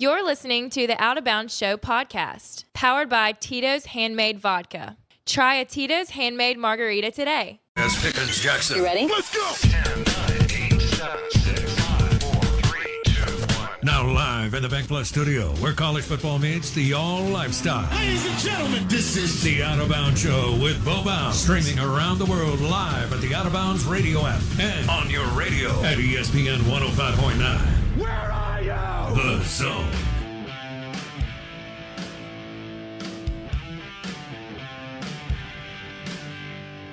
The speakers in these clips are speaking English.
You're listening to the Out of Bounds Show podcast, powered by Tito's Handmade Vodka. Try a Tito's Handmade Margarita today. As Pickens Jackson. You ready? Let's go! 10, 9, 8, 7, 6, 5, 4, 3, 2, 1. Now live in the Bank Plus studio, where college football meets the all lifestyle. Ladies and gentlemen, this is the Out of Bounds Show with Bo Bounds, streaming around the world live at the Out of Bounds radio app and on your radio at ESPN 105.9. Where are you? The Zone.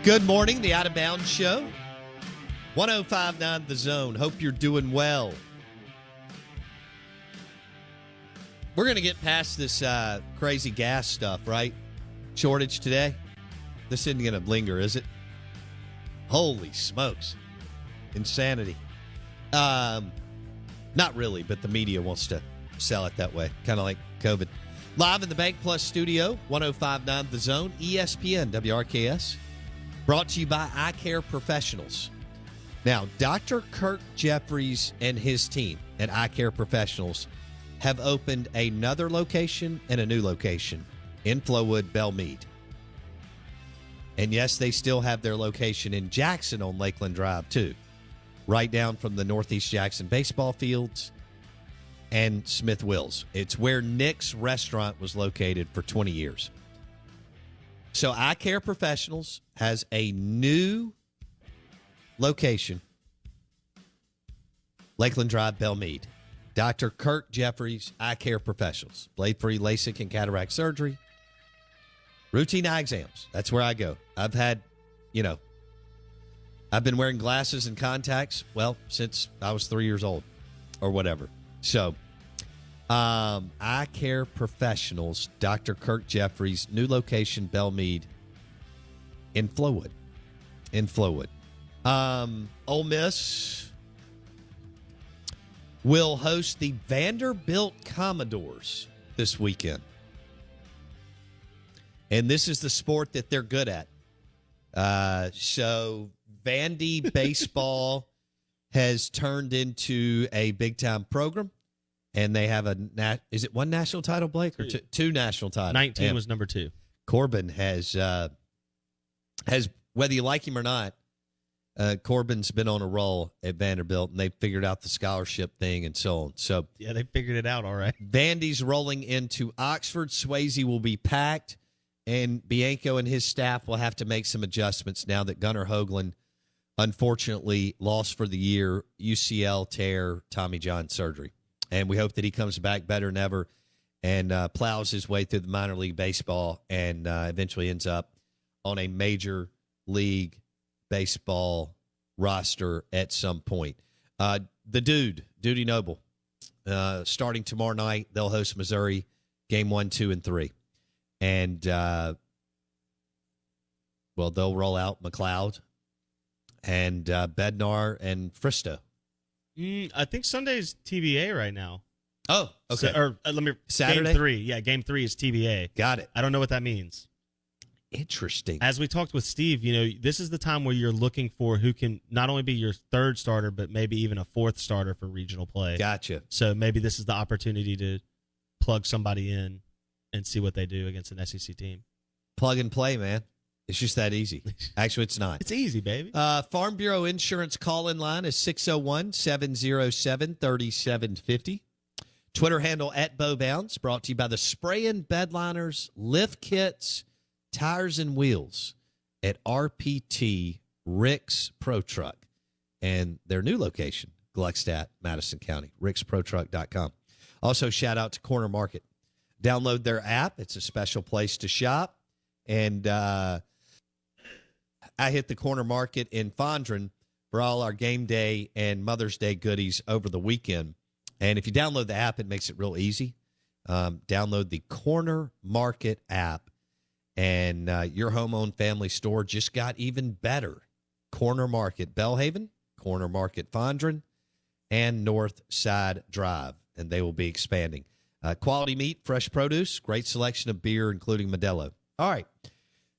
Good morning, the Out of Bounds Show. 105.9 The Zone. Hope you're doing well. We're going to get past this crazy gas stuff, right? Shortage today. This isn't going to linger, is it? Holy smokes. Insanity. Not really, but the media wants to sell it that way. Kind of like COVID. Live in the Bank Plus studio, 105.9 The Zone, ESPN, WRKS. Brought to you by Eye Care Professionals. Now, Dr. Kirk Jeffries and his team at Eye Care Professionals have opened another location and a new location in Flowood, Belmead. And yes, they still have their location in Jackson on Lakeland Drive, too. Right down from the Northeast Jackson baseball fields and Smith Wills. It's where Nick's restaurant was located for 20 years. So Eye Care Professionals has a new location, Lakeland Drive, Belmead. Dr. Kirk Jeffries, Eye Care Professionals. Blade-free LASIK and cataract surgery. Routine eye exams. That's where I go. I've had, I've been wearing glasses and contacts, since I was 3 years old or whatever. So, Eye Care Professionals, Dr. Kirk Jeffries, new location, Belmead, in Flowood. Ole Miss will host the Vanderbilt Commodores this weekend. And this is the sport that they're good at. So Vandy baseball has turned into a big-time program. And they have is it one national title, Blake, or two national titles? 19 was number 2. Corbin has, whether you like him or not, Corbin's been on a roll at Vanderbilt, and they've figured out the scholarship thing and so on. So yeah, they figured it out all right. Vandy's rolling into Oxford. Swayze will be packed, and Bianco and his staff will have to make some adjustments now that Gunnar Hoglund, unfortunately, lost for the year, UCL tear, Tommy John surgery. And we hope that he comes back better than ever and plows his way through the minor league baseball and eventually ends up on a major league baseball roster at some point. The Duty Noble, starting tomorrow night, they'll host Missouri, game 1, 2, and 3. And, they'll roll out McLeod and Bednar and Fristo. I think Sunday's TBA right now. Oh, okay. Saturday? Game 3. Yeah, game 3 is TBA. Got it. I don't know what that means. Interesting. As we talked with Steve, this is the time where you're looking for who can not only be your third starter, but maybe even a fourth starter for regional play. Gotcha. So maybe this is the opportunity to plug somebody in and see what they do against an SEC team. Plug and play, man. It's just that easy. Actually, it's not. It's easy, baby. Farm Bureau Insurance call-in line is 601-707-3750. Twitter handle @BowBounds, brought to you by the Spray-In Bedliners, Lift Kits, Tires and Wheels at RPT Rick's Pro Truck. And their new location, Gluckstadt, Madison County, ricksprotruck.com. Also, shout out to Corner Market. Download their app. It's a special place to shop. And I hit the Corner Market in Fondren for all our game day and Mother's Day goodies over the weekend. And if you download the app, it makes it real easy. Download the Corner Market app, and your home-owned family store just got even better. Corner Market Belhaven, Corner Market Fondren, and North Side Drive, and they will be expanding. Quality meat, fresh produce, great selection of beer, including Modelo. All right.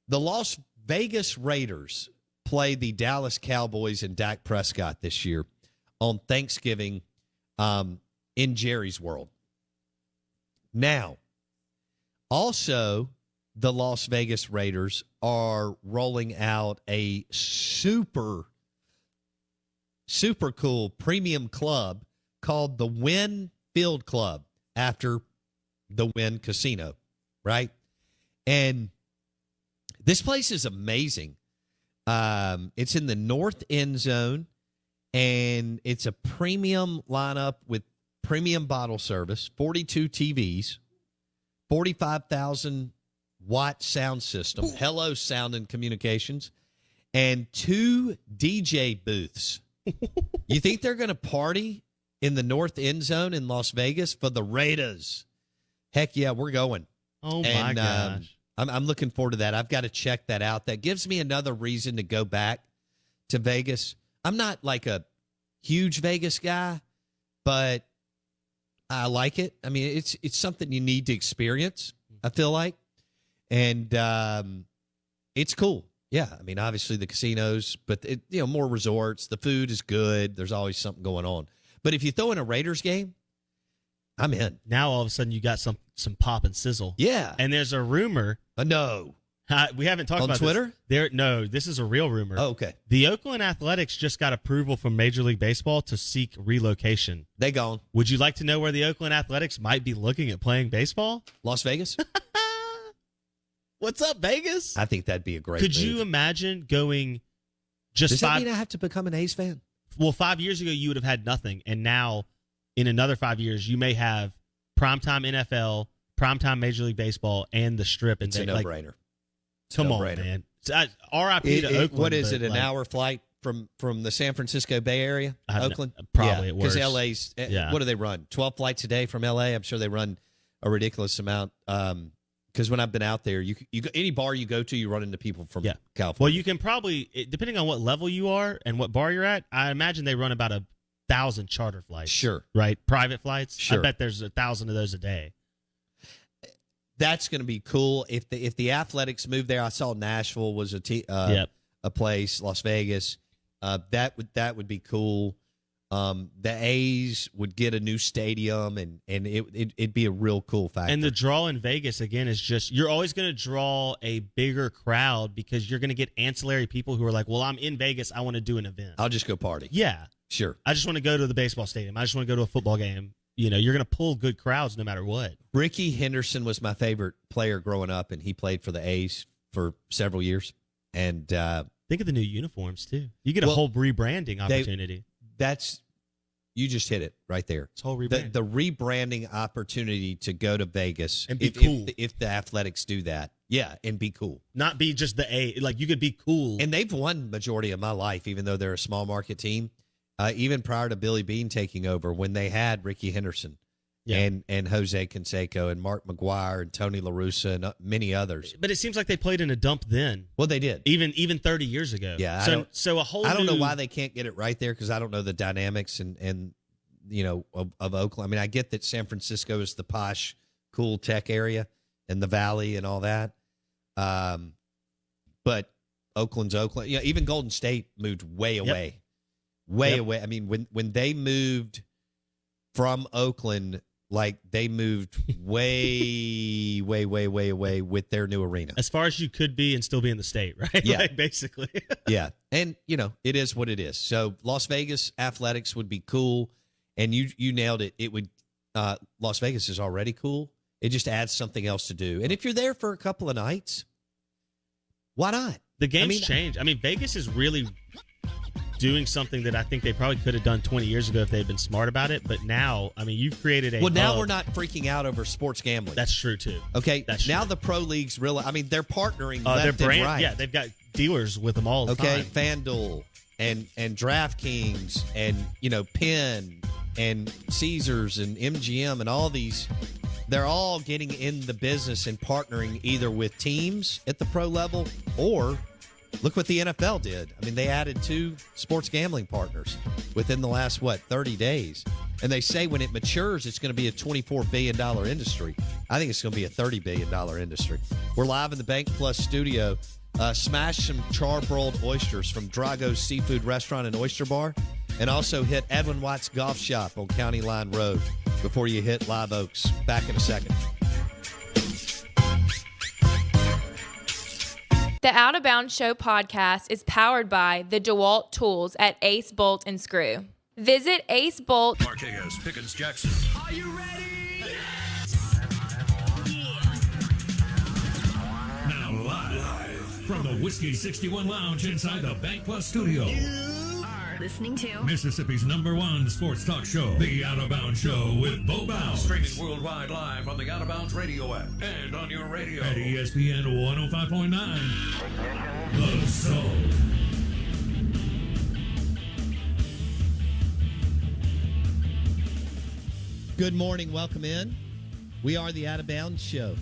The Las Vegas Raiders play the Dallas Cowboys and Dak Prescott this year on Thanksgiving in Jerry's World. Now, also, the Las Vegas Raiders are rolling out a super cool premium club called the Wynn Field Club after the Wynn Casino, right? And this place is amazing. It's in the north end zone, and it's a premium lineup with premium bottle service, 42 TVs, 45,000 watt sound system, Hello Sound and Communications, and 2 DJ booths. You think they're going to party in the north end zone in Las Vegas for the Raiders? Heck yeah, we're going. Oh, my gosh. I'm looking forward to that. I've got to check that out. That gives me another reason to go back to Vegas. I'm not like a huge Vegas guy, but I like it. I mean, it's something you need to experience, I feel like. And it's cool. Yeah, I mean, obviously the casinos, but more resorts. The food is good. There's always something going on. But if you throw in a Raiders game, I'm in. Now all of a sudden you got some pop and sizzle. Yeah. And there's a rumor. No. We haven't talked on about Twitter? This. No, this is a real rumor. Oh, okay. The Oakland Athletics just got approval from Major League Baseball to seek relocation. They gone. Would you like to know where the Oakland Athletics might be looking at playing baseball? Las Vegas? What's up, Vegas? I think that'd be a great Could move. you imagine going just Does that mean I have to become an A's fan? Well, 5 years ago, you would have had nothing. And now, in another 5 years, you may have primetime NFL, primetime Major League Baseball, and the Strip. And It's a no-brainer. Come on, man. R.I.P. to Oakland. What is it, an hour flight from the San Francisco Bay Area, Oakland? Probably at worst. Because LA's, what do they run? 12 flights a day from L.A.? I'm sure they run a ridiculous amount. Because when I've been out there, you any bar you go to, you run into people from California. Well, you can probably, depending on what level you are and what bar you're at, I imagine they run about 1,000 charter flights. Sure. Right? Private flights. Sure. I bet there's 1,000 of those a day. That's going to be cool. If the Athletics move there, I saw Nashville was a place, Las Vegas. That would be cool. The A's would get a new stadium, and it'd be a real cool factor. And the draw in Vegas, again, is just you're always going to draw a bigger crowd because you're going to get ancillary people who are like, well, I'm in Vegas. I want to do an event. I'll just go party. Yeah. Sure. I just want to go to the baseball stadium. I just want to go to a football game. You're going to pull good crowds no matter what. Ricky Henderson was my favorite player growing up, and he played for the A's for several years. And think of the new uniforms, too. You get a whole rebranding opportunity. You just hit it right there. It's whole rebranding. The rebranding opportunity to go to Vegas and be cool. If the Athletics do that. Yeah, and be cool. Not be just the A. Like, you could be cool. And they've won majority of my life, even though they're a small market team. Even prior to Billy Beane taking over, when they had Ricky Henderson and Jose Canseco and Mark McGuire and Tony La Russa and many others. But it seems like they played in a dump then. Well, they did. Even 30 years ago. Yeah. I don't know why they can't get it right there, because I don't know the dynamics and of Oakland. I mean, I get that San Francisco is the posh, cool tech area and the Valley and all that. But Oakland's Oakland. Yeah, even Golden State moved way away. Way away. I mean, when they moved from Oakland, like they moved way away with their new arena. As far as you could be and still be in the state, right? Yeah. Like, basically. Yeah. And, it is what it is. So Las Vegas Athletics would be cool. And you nailed it. It would Las Vegas is already cool. It just adds something else to do. And if you're there for a couple of nights, why not? The game's changed. I mean, Vegas is really doing something that I think they probably could have done 20 years ago if they had been smart about it. But now, I mean, you've created a now we're not freaking out over sports gambling. That's true, too. Okay, That's now true. the pro leagues really, I mean, they're partnering their left brand, and right. Yeah, they've got dealers with them all the time. Okay, FanDuel and DraftKings and, Penn and Caesars and MGM and all these, they're all getting in the business and partnering either with teams at the pro level or look what the NFL did. I mean, they added 2 sports gambling partners within the last, 30 days. And they say when it matures, it's going to be a $24 billion industry. I think it's going to be a $30 billion industry. We're live in the Bank Plus studio. Smash some charbroiled oysters from Drago's Seafood Restaurant and Oyster Bar. And also hit Edwin White's Golf Shop on County Line Road. before you hit Live Oaks. Back in a second. The Out of Bounds Show podcast is powered by the DeWalt tools at Ace Bolt and Screw. Visit Ace Bolt. Marquez, Pickens, Jackson. Are you ready? Now live from the Whiskey 61 Lounge inside the Bank Plus studio. Listening to Mississippi's #1 sports talk show, The Out of Bounds Show with Bo Bounds. Streaming worldwide live on the Out of Bounds radio app and on your radio at ESPN 105.9. The Zone. Good morning. Welcome in. We are the Out of Bounds Show.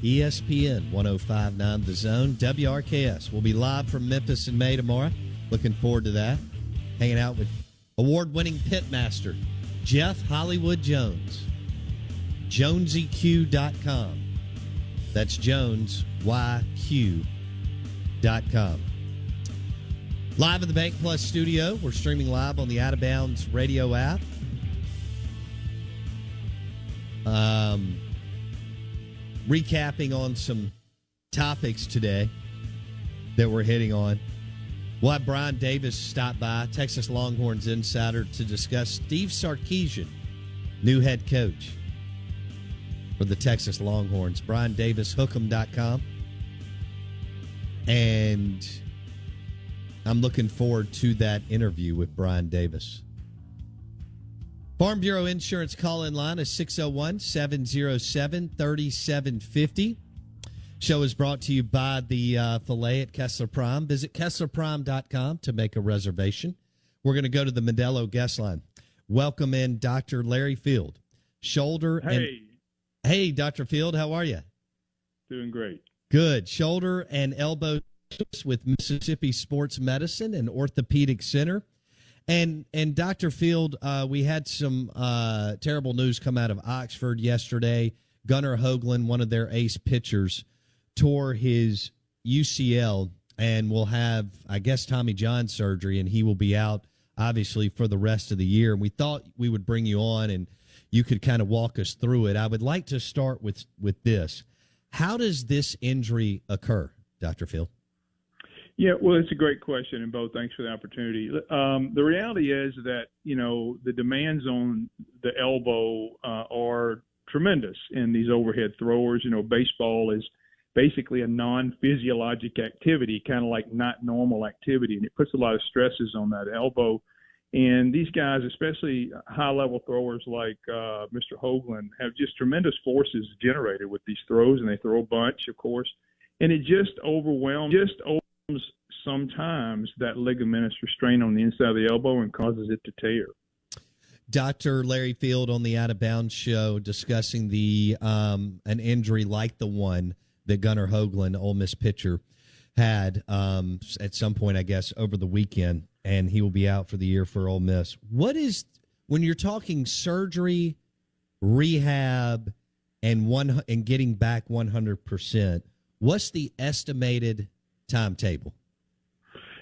ESPN 105.9 The Zone. WRKS. We'll be live from Memphis in May tomorrow. Looking forward to that. Hanging out with award-winning pitmaster Jeff Hollywood Jones. JonesyQ.com. That's JonesYQ.com. Live in the Bank Plus studio. We're streaming live on the Out of Bounds radio app. Recapping on some topics today that we're hitting on. We'll have Brian Davis stop by, Texas Longhorns insider, to discuss Steve Sarkisian, new head coach for the Texas Longhorns. Brian Davis, hook'em.com. And I'm looking forward to that interview with Brian Davis. Farm Bureau Insurance call-in line is 601-707-3750. Show is brought to you by the Filet at Kessler Prime. Visit KesslerPrime.com to make a reservation. We're going to go to the Modelo guest line. Welcome in Dr. Larry Field. Hey, Dr. Field, how are you? Doing great. Good. Shoulder and elbow with Mississippi Sports Medicine and Orthopedic Center. And Dr. Field, we had some terrible news come out of Oxford yesterday. Gunnar Hoglund, one of their ace pitchers, tore his UCL and will have, I guess, Tommy John surgery, and he will be out, obviously, for the rest of the year. And we thought we would bring you on and you could kind of walk us through it. I would like to start with this. How does this injury occur, Dr. Field? Yeah, well, it's a great question, and Bo, thanks for the opportunity. The reality is that, the demands on the elbow are tremendous in these overhead throwers. Baseball is basically a non-physiologic activity, kind of like not normal activity, and it puts a lot of stresses on that elbow. And these guys, especially high-level throwers like Mr. Hoglund, have just tremendous forces generated with these throws, and they throw a bunch, of course, and it just overwhelms sometimes that ligamentous restraint on the inside of the elbow and causes it to tear. Dr. Larry Field on the Out of Bounds show discussing the an injury like the one that Gunnar Hoglund, Ole Miss pitcher, had at some point, I guess, over the weekend, and he will be out for the year for Ole Miss. What is, when you're talking surgery, rehab, and getting back 100%, what's the estimated timetable?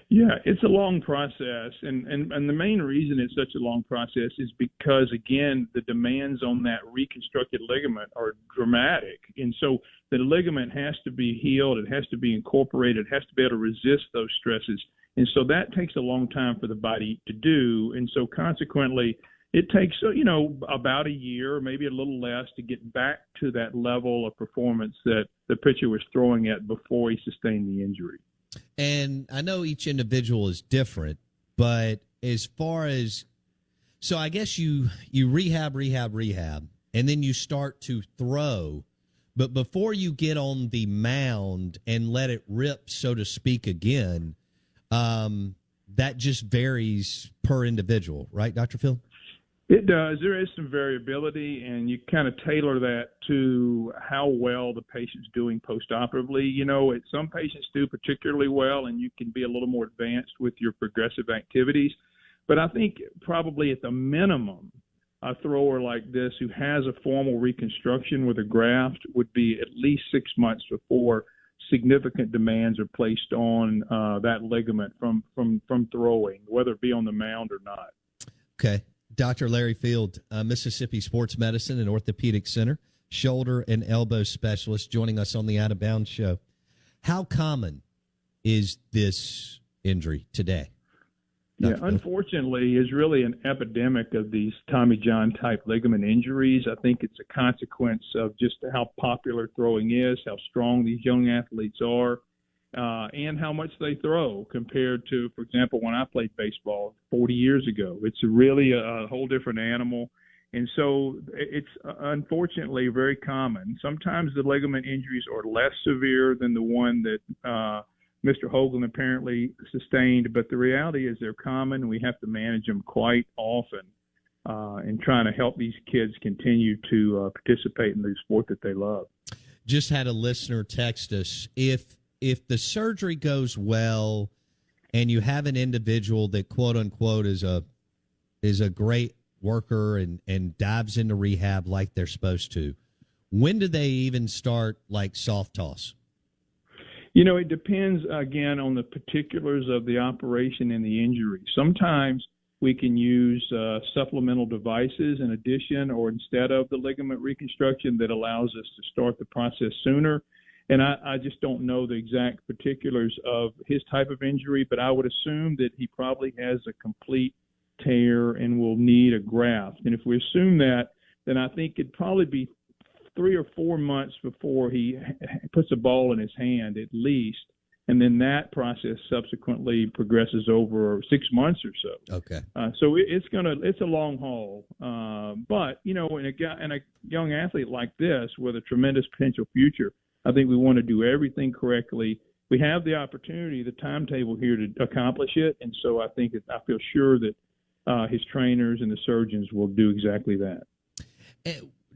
Yeah, it's a long process, and the main reason it's such a long process is because, again, the demands on that reconstructed ligament are dramatic, and so the ligament has to be healed, it has to be incorporated, it has to be able to resist those stresses, and so that takes a long time for the body to do, and so consequently, it takes about a year, maybe a little less, to get back to that level of performance that the pitcher was throwing at before he sustained the injury. And I know each individual is different, but as far as, so I guess you rehab, and then you start to throw. But before you get on the mound and let it rip, so to speak, again, that just varies per individual, right, Dr. Phil? It does. There is some variability, and you kind of tailor that to how well the patient's doing postoperatively. Some patients do particularly well, and you can be a little more advanced with your progressive activities. But I think probably at the minimum, a thrower like this who has a formal reconstruction with a graft would be at least 6 months before significant demands are placed on that ligament from throwing, whether it be on the mound or not. Okay. Dr. Larry Field, Mississippi Sports Medicine and Orthopedic Center, shoulder and elbow specialist, joining us on the Out of Bounds show. How common is this injury today? Yeah, unfortunately, it's really an epidemic of these Tommy John type ligament injuries. I think it's a consequence of just how popular throwing is, how strong these young athletes are, and how much they throw compared to, for example, when I played baseball 40 years ago. It's really a whole different animal. And so it's unfortunately very common. Sometimes the ligament injuries are less severe than the one that Mr. Hoglund apparently sustained, but the reality is they're common. We have to manage them quite often in trying to help these kids continue to participate in the sport that they love. Just had a listener text us, if the surgery goes well and you have an individual that, quote unquote, is a great worker and dives into rehab like they're supposed to, when do they even start like soft toss? You know, it depends, again, on the particulars of the operation and the injury. Sometimes we can use supplemental devices in addition or instead of the ligament reconstruction that allows us to start the process sooner. And I just don't know the exact particulars of his type of injury, but I would assume that he probably has a complete tear and will need a graft. And if we assume that, then I think it'd probably be 3 or 4 months before he puts a ball in his hand at least, and then that process subsequently progresses over 6 months or so. Okay. So it's a long haul, but you know, in a young athlete like this with a tremendous potential future, I think we want to do everything correctly. We have the opportunity, the timetable here to accomplish it, and so I feel sure that his trainers and the surgeons will do exactly that.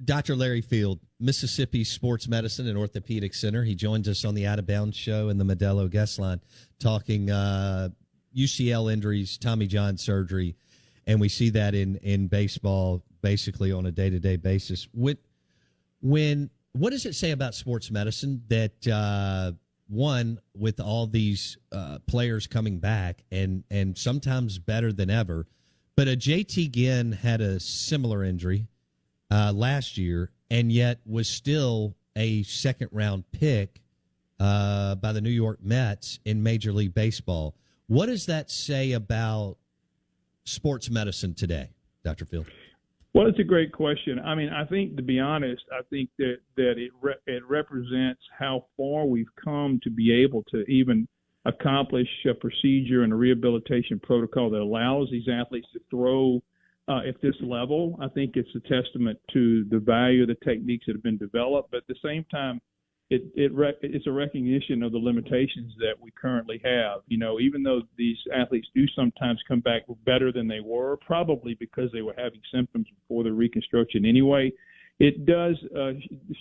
Dr. Larry Field, Mississippi Sports Medicine and Orthopedic Center. He joins us on the Out of Bounds show and the Modelo guest line, talking UCL injuries, Tommy John surgery, and we see that in baseball basically on a day-to-day basis. What does it say about sports medicine that one, with all these players coming back and sometimes better than ever, but a JT Ginn had a similar injury last year, and yet was still a second-round pick by the New York Mets in Major League Baseball. What does that say about sports medicine today, Dr. Field? Well, it's a great question. I mean, I think, to be honest, I think that it represents how far we've come to be able to even accomplish a procedure and a rehabilitation protocol that allows these athletes to throw at this level. I think it's a testament to the value of the techniques that have been developed, but at the same time, it's a recognition of the limitations that we currently have. You know, even though these athletes do sometimes come back better than they were, probably because they were having symptoms before the reconstruction anyway, it does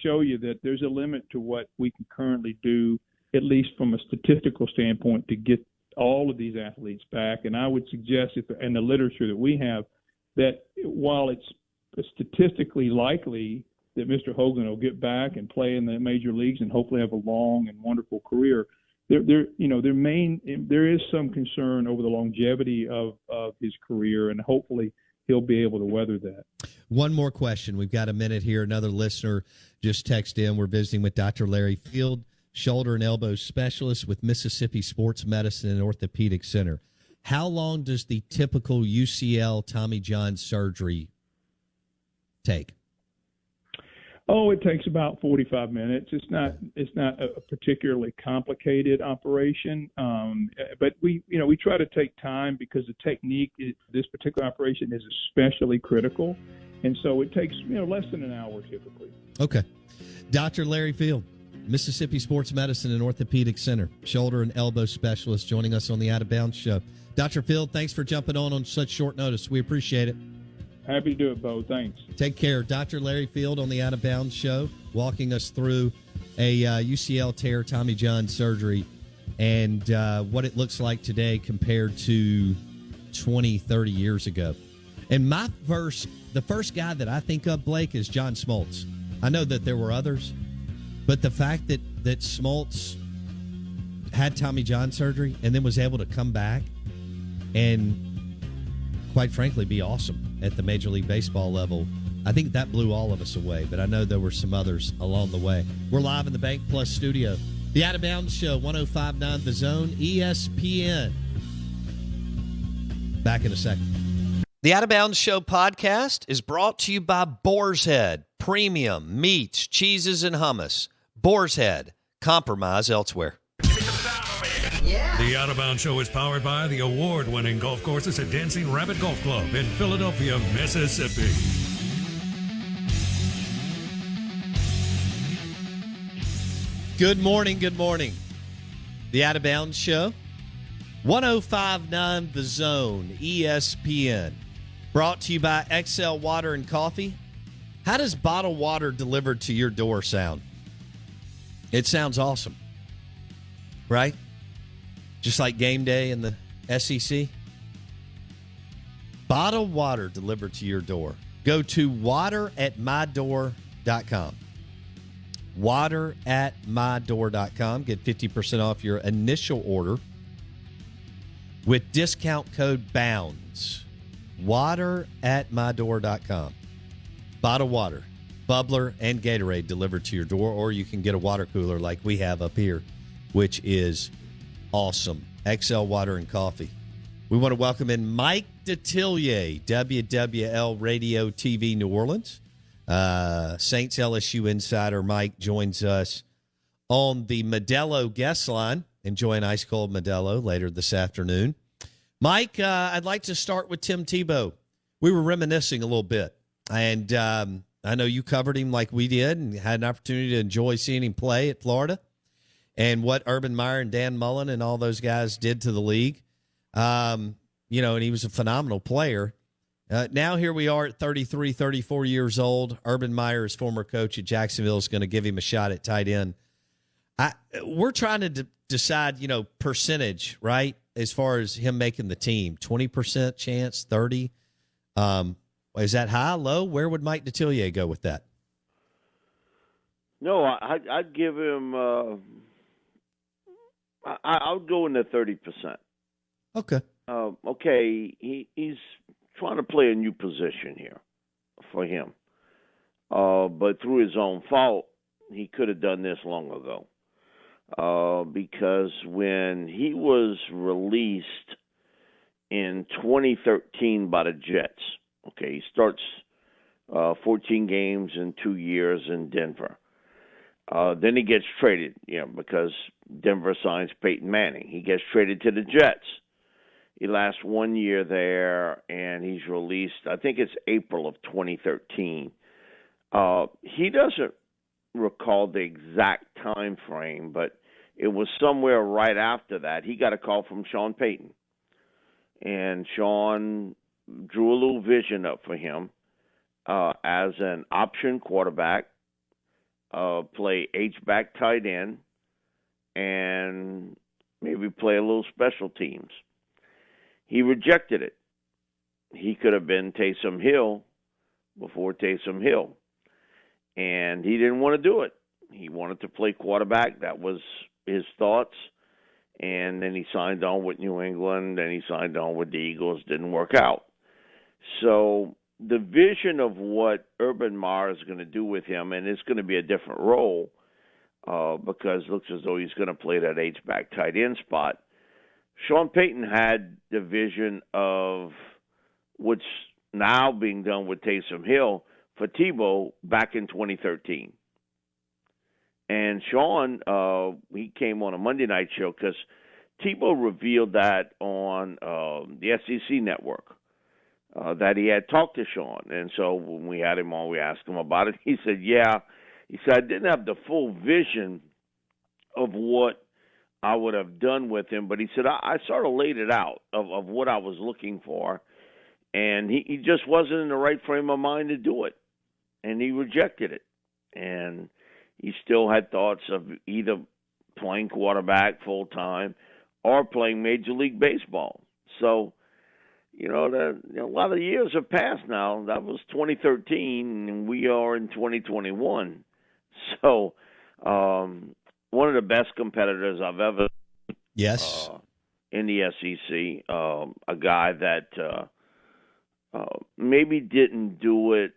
show you that there's a limit to what we can currently do, at least from a statistical standpoint, to get all of these athletes back. And I would suggest, in the literature that we have, that while it's statistically likely that Mr. Hoglund will get back and play in the major leagues and hopefully have a long and wonderful career, there is some concern over the longevity of his career, and hopefully he'll be able to weather that. One more question. We've got a minute here. Another listener just texted in. We're visiting with Dr. Larry Field, shoulder and elbow specialist with Mississippi Sports Medicine and Orthopedic Center. How long does the typical UCL Tommy John surgery take? Oh, it takes about 45 minutes. It's not a particularly complicated operation, but we try to take time because the technique, this particular operation, is especially critical, and so it takes less than an hour typically. Okay, Dr. Larry Field, Mississippi Sports Medicine and Orthopedic Center, shoulder and elbow specialist, joining us on the Out of Bounds show. Dr. Field, thanks for jumping on such short notice. We appreciate it. Happy to do it, Bo. Thanks. Take care. Dr. Larry Field on the Out of Bounds show, walking us through a UCL tear, Tommy John surgery, and what it looks like today compared to 20, 30 years ago. And the first guy that I think of, Blake, is John Smoltz. I know that there were others, but the fact that Smoltz had Tommy John surgery and then was able to come back and, quite frankly, be awesome at the Major League Baseball level, I think that blew all of us away, but I know there were some others along the way. We're live in the Bank Plus studio. The Out of Bounds Show, 105.9 The Zone, ESPN. Back in a second. The Out of Bounds Show podcast is brought to you by Boar's Head, premium meats, cheeses, and hummus. Boar's Head, compromise elsewhere. The Out of Bounds Show is powered by the award-winning golf courses at Dancing Rabbit Golf Club in Philadelphia, Mississippi. Good morning, good morning. The Out of Bounds Show, 105.9 The Zone, ESPN. Brought to you by XL Water and Coffee. How does bottled water delivered to your door sound? It sounds awesome, right? Just like game day in the SEC. Bottled water delivered to your door. Go to wateratmydoor.com. Wateratmydoor.com. Get 50% off your initial order with discount code BOUNDS. Wateratmydoor.com. Bottled water, bubbler, and Gatorade delivered to your door, or you can get a water cooler like we have up here, which is awesome. XL Water and Coffee. We want to welcome in Mike Detillier, WWL Radio TV New Orleans. Saints LSU insider Mike joins us on the Modelo guest line. Enjoy an ice cold Modelo later this afternoon. Mike, I'd like to start with Tim Tebow. We were reminiscing a little bit, and I know you covered him like we did and had an opportunity to enjoy seeing him play at Florida and what Urban Meyer and Dan Mullen and all those guys did to the league. And he was a phenomenal player. Now here we are at 33, 34 years old. Urban Meyer, his former coach at Jacksonville, is going to give him a shot at tight end. We're trying to decide, percentage, right, as far as him making the team. 20% chance, 30. Is that high, low? Where would Mike Detillier go with that? No, I'd give him I'll go in the 30%. Okay. He's trying to play a new position here for him. But through his own fault, he could have done this long ago. Because when he was released in 2013 by the Jets, he starts 14 games in 2 years in Denver. Then he gets traded, because Denver signs Peyton Manning. He gets traded to the Jets. He lasts 1 year there, and he's released, I think it's April of 2013. He doesn't recall the exact time frame, but it was somewhere right after that. He got a call from Sean Payton. And Sean drew a little vision up for him as an option quarterback, play H-back tight end, and maybe play a little special teams. He rejected it. He could have been Taysom Hill before Taysom Hill. And he didn't want to do it. He wanted to play quarterback. That was his thoughts. And then he signed on with New England, and he signed on with the Eagles. Didn't work out. So the vision of what Urban Meyer is going to do with him, and it's going to be a different role because it looks as though he's going to play that H-back tight end spot. Sean Payton had the vision of what's now being done with Taysom Hill for Tebow back in 2013. And Sean, he came on a Monday night show because Tebow revealed that on the SEC network, that he had talked to Sean. And so when we had him on, we asked him about it. He said, yeah. He said, I didn't have the full vision of what I would have done with him, but he said, I sort of laid it out of what I was looking for, and he just wasn't in the right frame of mind to do it, and he rejected it. And he still had thoughts of either playing quarterback full-time or playing Major League Baseball. So, a lot of years have passed now. That was 2013, and we are in 2021. So, one of the best competitors I've ever yes in the SEC, a guy that maybe didn't do it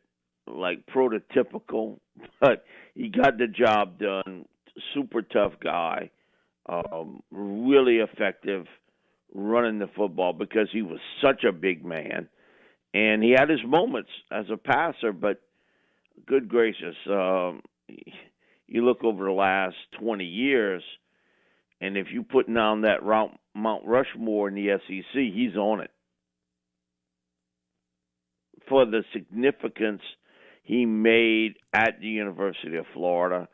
like prototypical, but he got the job done. Super tough guy, really effective running the football because he was such a big man. And he had his moments as a passer, but good gracious, you look over the last 20 years, and if you put down that Mount Rushmore in the SEC, he's on it. For the significance he made at the University of Florida,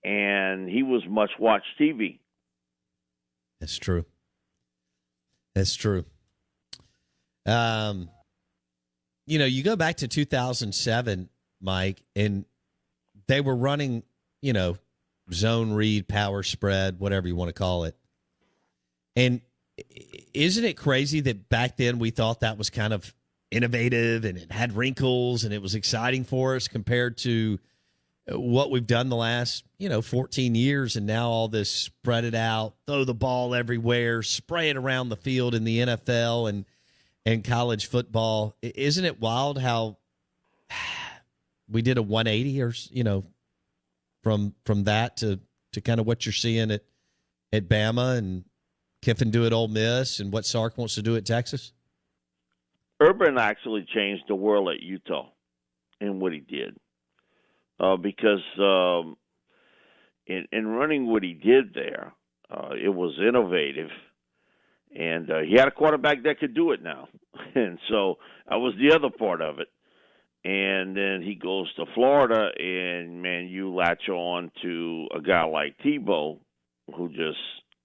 and he was much-watched TV. That's true. That's true. You go back to 2007, Mike, and they were running, zone read, power spread, whatever you want to call it. And isn't it crazy that back then we thought that was kind of innovative and it had wrinkles and it was exciting for us compared to what we've done the last, 14 years, and now all this spread it out, throw the ball everywhere, spray it around the field in the NFL and college football. Isn't it wild how we did a 180 or, from that to kind of what you're seeing at Bama and Kiffin do at Ole Miss and what Sark wants to do at Texas? Urban actually changed the world at Utah in what he did. Because in running what he did there, it was innovative, and he had a quarterback that could do it now. And so that was the other part of it. And then he goes to Florida, and, man, you latch on to a guy like Tebow who just,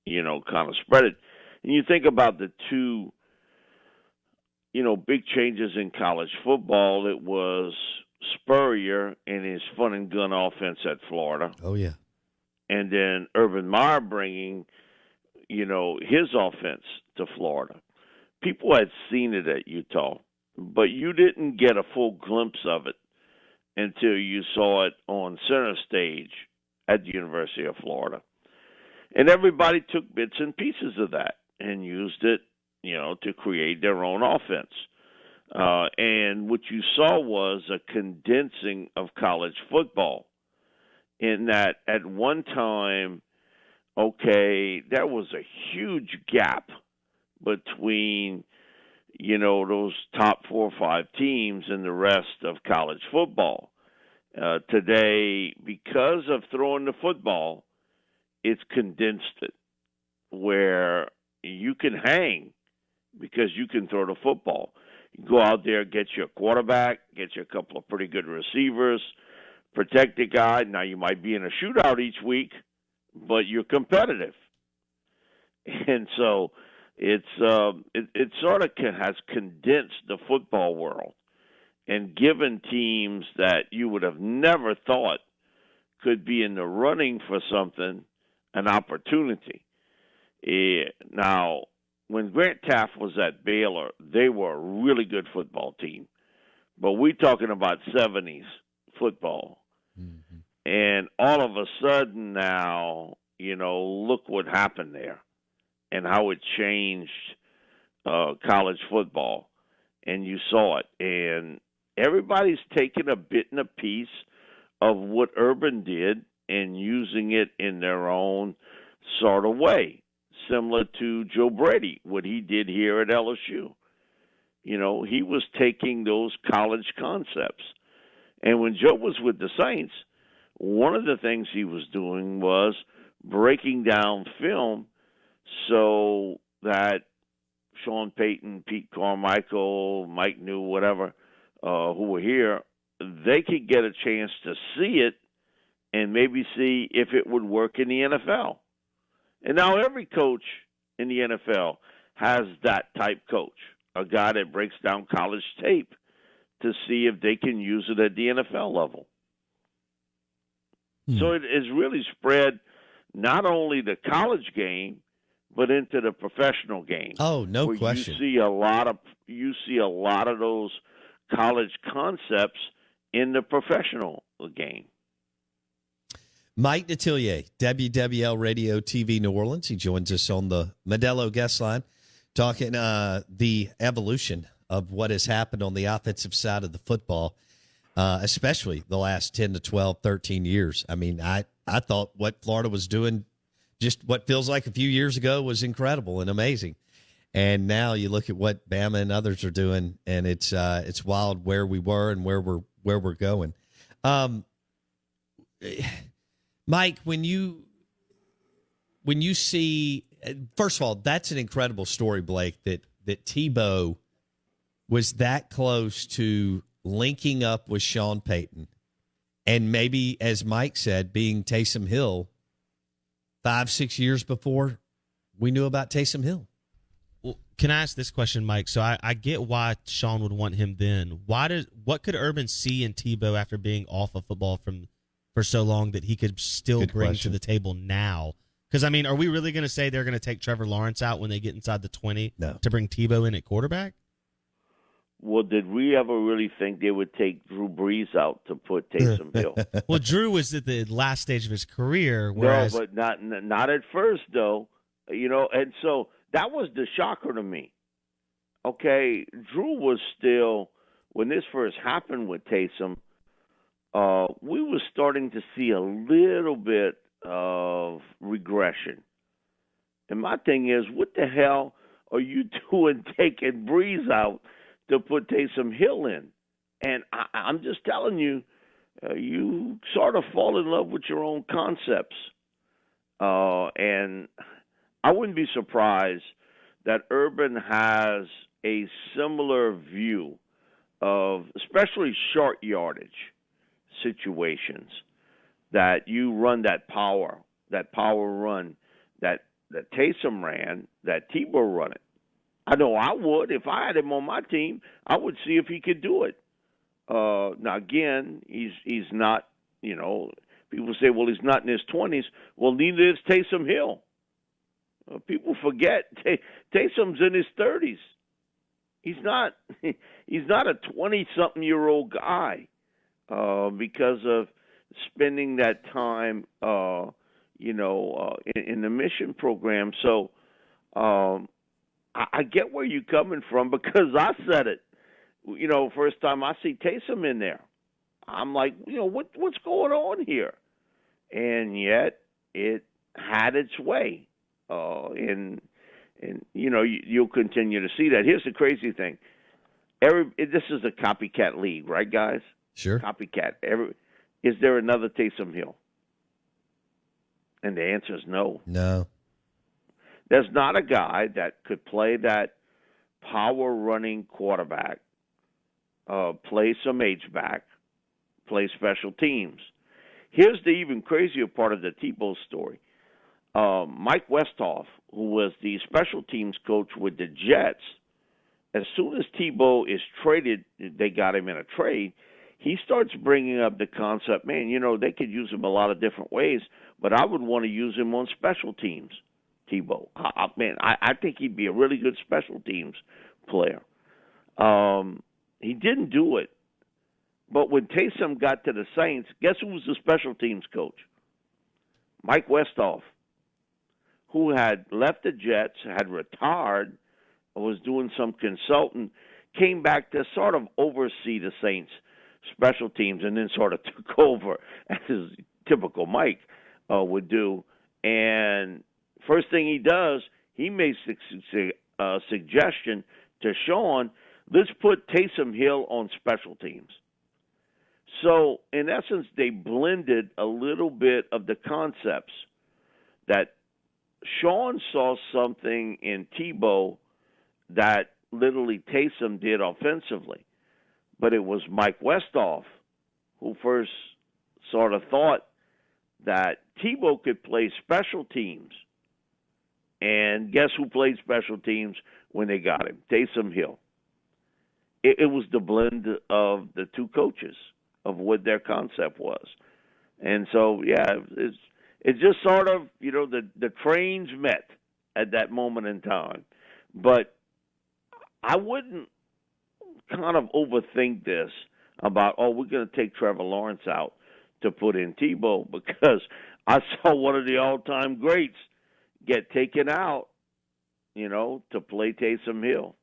kind of spread it. And you think about the two, big changes in college football. It was Spurrier and his fun and gun offense at Florida. Oh, yeah. And then Urban Meyer bringing, his offense to Florida. People had seen it at Utah, but you didn't get a full glimpse of it until you saw it on center stage at the University of Florida. And everybody took bits and pieces of that and used it, to create their own offense. And what you saw was a condensing of college football in that at one time, there was a huge gap between, those top 4 or 5 teams and the rest of college football. Today, because of throwing the football, it's condensed it where you can hang because you can throw the football. You go out there, get you a quarterback, get you a couple of pretty good receivers, protect the guy. Now, you might be in a shootout each week, but you're competitive. And so it sort of has condensed the football world and given teams that you would have never thought could be in the running for something an opportunity. Now, when Grant Taft was at Baylor, they were a really good football team. But we're talking about 70s football. Mm-hmm. And all of a sudden now, look what happened there and how it changed college football. And you saw it. And everybody's taking a bit and a piece of what Urban did and using it in their own sort of way. Similar to Joe Brady, what he did here at LSU. He was taking those college concepts. And when Joe was with the Saints, one of the things he was doing was breaking down film so that Sean Payton, Pete Carmichael, Mike New, whatever, who were here, they could get a chance to see it and maybe see if it would work in the NFL. And now every coach in the NFL has that type coach, a guy that breaks down college tape to see if they can use it at the NFL level. So it has really spread not only the college game, but into the professional game. Oh, no question. You see a lot of those college concepts in the professional game. Mike Detillier, WWL Radio TV New Orleans. He joins us on the Modelo guest line, talking the evolution of what has happened on the offensive side of the football, especially the last 10 to 12, 13 years. I mean, I thought what Florida was doing just what feels like a few years ago was incredible and amazing. And now you look at what Bama and others are doing, and it's wild where we were and where we're going. Mike, when you see, first of all, that's an incredible story, Blake, that Tebow was that close to linking up with Sean Payton, and maybe, as Mike said, being Taysom Hill 5-6 years before we knew about Taysom Hill. Well, can I ask this question, Mike? So I get why Sean would want him then. What could Urban see in Tebow after being off of football for so long that he could still bring to the table now? Because, I mean, are we really going to say they're going to take Trevor Lawrence out when they get inside the 20 to bring Tebow in at quarterback? Well, did we ever really think they would take Drew Brees out to put Taysom Hill? Well, Drew was at the last stage of his career. Whereas... No, but not at first, though. And so that was the shocker to me. Okay, Drew was still, when this first happened with Taysom, we were starting to see a little bit of regression. And my thing is, what the hell are you doing taking Brees out to put Taysom Hill in? And I'm just telling you, you sort of fall in love with your own concepts. And I wouldn't be surprised that Urban has a similar view of especially short yardage situations, that you run that power run that Taysom ran, that Tebow run it. I know I would. If I had him on my team, I would see if he could do it. Now, again, he's not, people say, well, he's not in his 20s. Well, neither is Taysom Hill. People forget Taysom's in his 30s. He's not a 20-something-year-old guy because of spending that time, in the mission program. So I get where you're coming from, because I said it. First time I see Taysom in there, I'm like, what's going on here? And yet it had its way. And you'll continue to see that. Here's the crazy thing. This is a copycat league, right, guys? Sure. Copycat. Is there another Taysom Hill? And the answer is no. No. There's not a guy that could play that power-running quarterback, play some H-back, play special teams. Here's the even crazier part of the Tebow story. Mike Westhoff, who was the special teams coach with the Jets, as soon as Tebow is traded, they got him in a trade, he starts bringing up the concept, man, they could use him a lot of different ways, but I would want to use him on special teams, Tebow. I think he'd be a really good special teams player. He didn't do it. But when Taysom got to the Saints, guess who was the special teams coach? Mike Westhoff, who had left the Jets, had retired, was doing some consulting, came back to sort of oversee the Saints' special teams, and then sort of took over, as his typical Mike would do. And first thing he does, he makes a suggestion to Sean, let's put Taysom Hill on special teams. So, in essence, they blended a little bit of the concepts that Sean saw something in Tebow that literally Taysom did offensively. But it was Mike Westhoff who first sort of thought that Tebow could play special teams. And guess who played special teams when they got him? Taysom Hill. It was the blend of the two coaches of what their concept was. And so, it's just sort of, the trains met at that moment in time. But I wouldn't kind of overthink this about, we're going to take Trevor Lawrence out to put in Tebow, because I saw one of the all-time greats get taken out, to play Taysom Hill.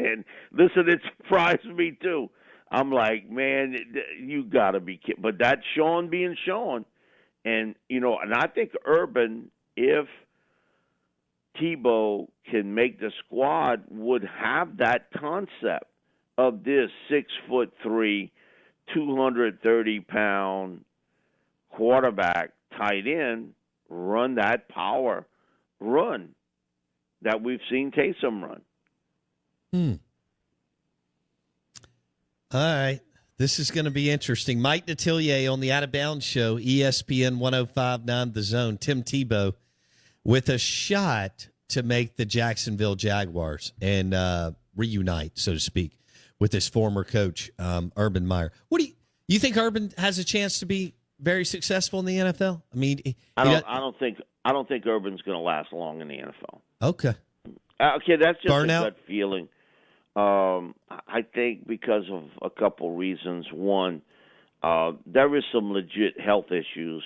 And listen, it surprised me too. I'm like, man, you got to be kidding. But that's Sean being Sean. And, and I think Urban, if Tebow can make the squad, would have that concept of this 6'3", 230-pound quarterback, tight end, run that power run that we've seen Taysom run. All right. This is going to be interesting. Mike Detillier on the Out of Bounds Show, ESPN 105.9 The Zone. Tim Tebow with a shot to make the Jacksonville Jaguars and reunite, so to speak, with his former coach, Urban Meyer. What do you think Urban has a chance to be very successful in the NFL? I mean, I don't think Urban's going to last long in the NFL. Okay. Okay, that's just Burnout? a gut feeling. I think because of a couple reasons. One, there is some legit health issues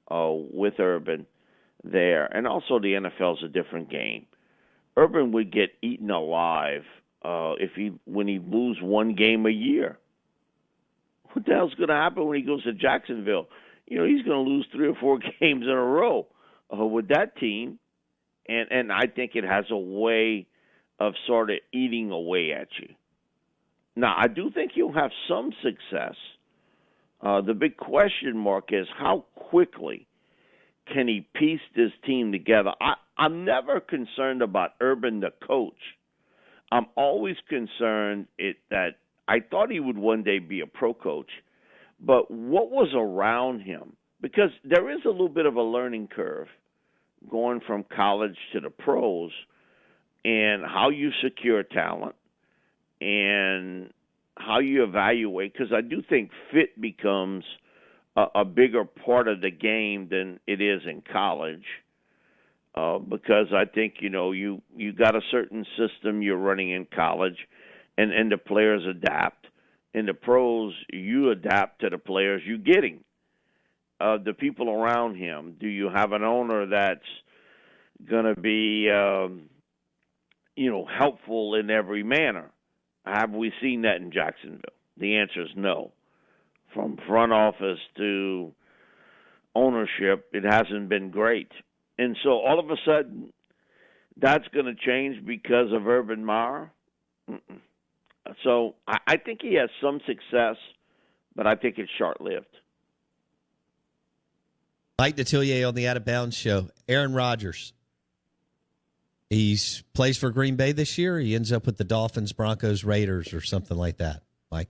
with Urban there, and also the NFL is a different game. Urban would get eaten alive when he lose one game a year. What the hell's going to happen when he goes to Jacksonville? He's going to lose 3 or 4 games in a row with that team, and I think it has a way of sort of eating away at you. Now, I do think he'll have some success. The big question mark is how quickly can he piece this team together? I'm never concerned about Urban, the coach. I'm always concerned that I thought he would one day be a pro coach, but what was around him? Because there is a little bit of a learning curve going from college to the pros, and how you secure talent and how you evaluate, because I do think fit becomes a bigger part of the game than it is in college, because I think, you got a certain system you're running in college, and the players adapt. In the pros, you adapt to the players you're getting. The people around him, do you have an owner that's going to be helpful in every manner? Have we seen that in Jacksonville? The answer is no. From front office to ownership, it hasn't been great. And so all of a sudden, that's going to change because of Urban Meyer? So I think he has some success, but I think it's short-lived. Mike Detillier on the Out of Bounds Show. Aaron Rodgers. He plays for Green Bay this year. He ends up with the Dolphins, Broncos, Raiders, or something like that. Mike?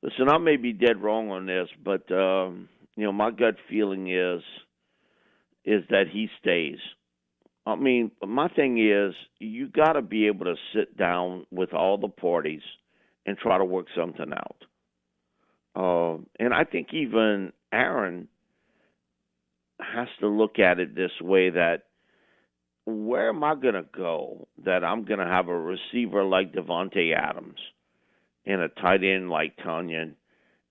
Listen, I may be dead wrong on this, but my gut feeling is that he stays. I mean, my thing is you got to be able to sit down with all the parties and try to work something out. And I think even Aaron has to look at it this way, that where am I going to go that I'm going to have a receiver like Devontae Adams and a tight end like Tunyon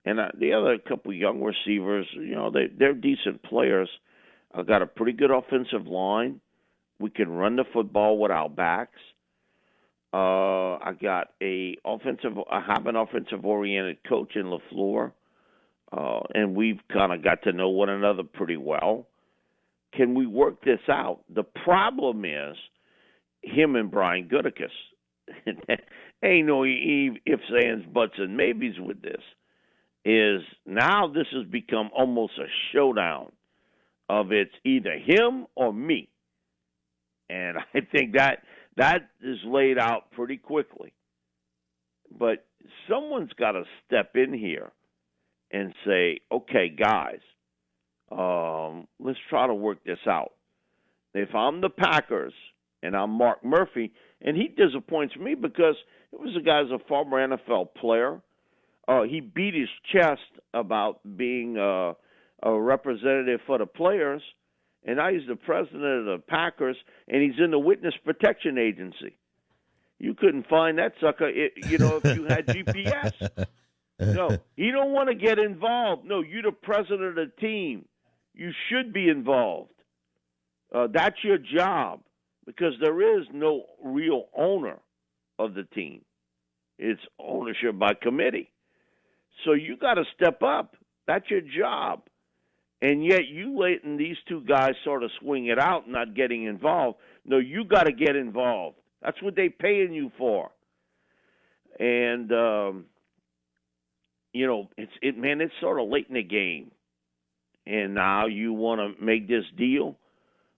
and the other couple young receivers, they're decent players. I've got a pretty good offensive line. We can run the football with our backs. I have an offensive-oriented coach in LaFleur, and we've kind of got to know one another pretty well. Can we work this out? The problem is him and Brian Gutekunst. Ain't no ifs, ands, buts, and maybes with this. Is now this has become almost a showdown of it's either him or me. And I think that is laid out pretty quickly. But someone's got to step in here and say, okay, guys, let's try to work this out. If I'm the Packers and I'm Mark Murphy, and he disappoints me because it was a guy's a former NFL player. He beat his chest about being a representative for the players, and now he's the president of the Packers, and he's in the Witness Protection Agency. You couldn't find that sucker, if you had GPS. No, you don't want to get involved. No, you're the president of the team. You should be involved. That's your job, because there is no real owner of the team. It's ownership by committee. So you got to step up. That's your job. And yet you letting these two guys sort of swing it out, not getting involved. No, you got to get involved. That's what they paying you for. And, it's sort of late in the game. And now you want to make this deal.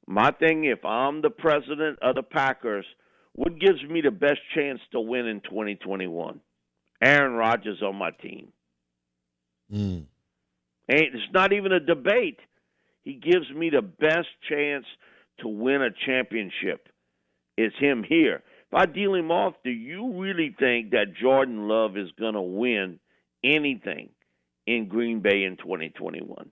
My thing, if I'm the president of the Packers, what gives me the best chance to win in 2021? Aaron Rodgers on my team. It's not even a debate. He gives me the best chance to win a championship. It's him here. If I deal him off, do you really think that Jordan Love is going to win anything in Green Bay in 2021?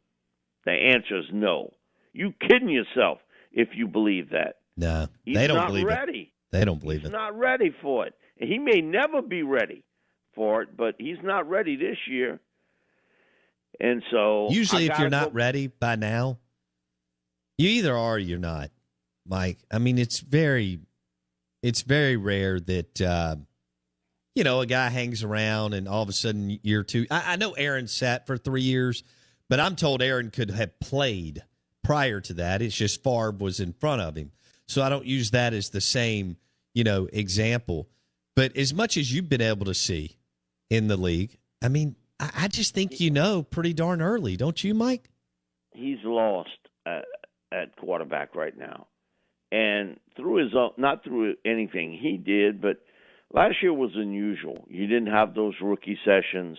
The answer is no. You kidding yourself if you believe that. No, they don't believe it. He's not ready. They don't believe it. He's not ready for it. He may never be ready for it, but he's not ready this year. And so usually if you're not ready by now, you either are or you're not, Mike. I mean, it's very rare that, a guy hangs around and all of a sudden year two. I know Aaron sat for 3 years, but I'm told Aaron could have played prior to that. It's just Favre was in front of him. So I don't use that as the same, example. But as much as you've been able to see in the league, I mean, I just think pretty darn early, don't you, Mike? He's lost at quarterback right now. And through his own, not through anything he did, but last year was unusual. You didn't have those rookie sessions.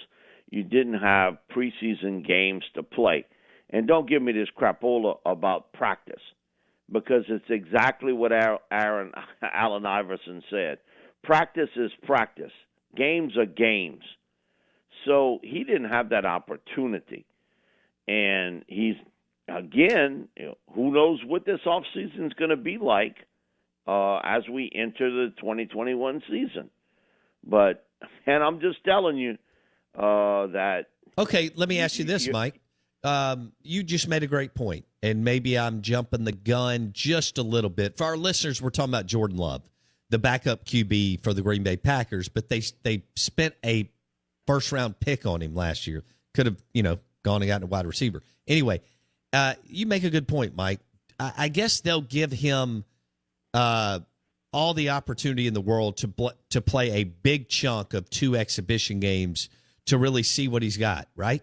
You didn't have preseason games to play. And don't give me this crapola about practice, because it's exactly what Allen Iverson said. Practice is practice. Games are games. So he didn't have that opportunity. And he's, again, who knows what this offseason is going to be like as we enter the 2021 season. And I'm just telling you that. Okay, let me ask you this, Mike. You just made a great point, and maybe I'm jumping the gun just a little bit. For our listeners, we're talking about Jordan Love, the backup QB for the Green Bay Packers, but they spent a first-round pick on him last year. Could have, gone and gotten a wide receiver. Anyway, you make a good point, Mike. I guess they'll give him all the opportunity in the world to play a big chunk of 2 exhibition games to really see what he's got, right?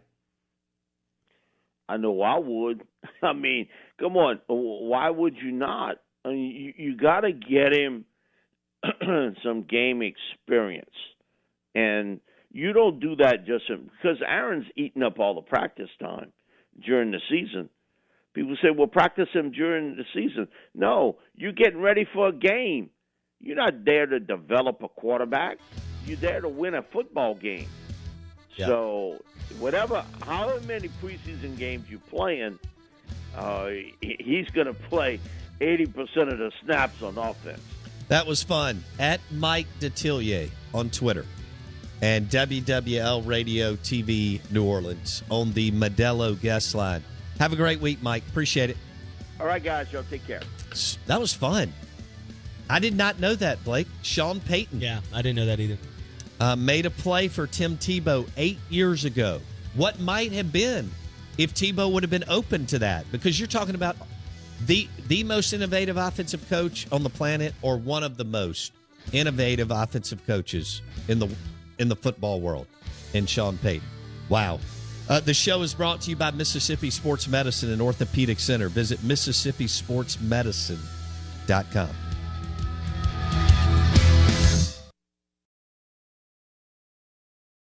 I know I would. I mean, come on. Why would you not? I mean, you got to get him some game experience. And you don't do that just because Aaron's eating up all the practice time during the season. People say, well, practice him during the season. No, you're getting ready for a game. You're not there to develop a quarterback. You're there to win a football game. Yeah. So however many preseason games you're playing, he's going to play 80% of the snaps on offense. That was fun. At Mike Detillier on Twitter and WWL Radio TV New Orleans on the Modelo guest line. Have a great week, Mike. Appreciate it. All right, guys. Y'all take care. That was fun. I did not know that, Blake. Sean Payton. Yeah, I didn't know that either. Made a play for Tim Tebow 8 years ago. What might have been if Tebow would have been open to that? Because you're talking about the most innovative offensive coach on the planet, or one of the most innovative offensive coaches in the football world, in Sean Payton. Wow. The show is brought to you by Mississippi Sports Medicine and Orthopedic Center. Visit MississippiSportsMedicine.com.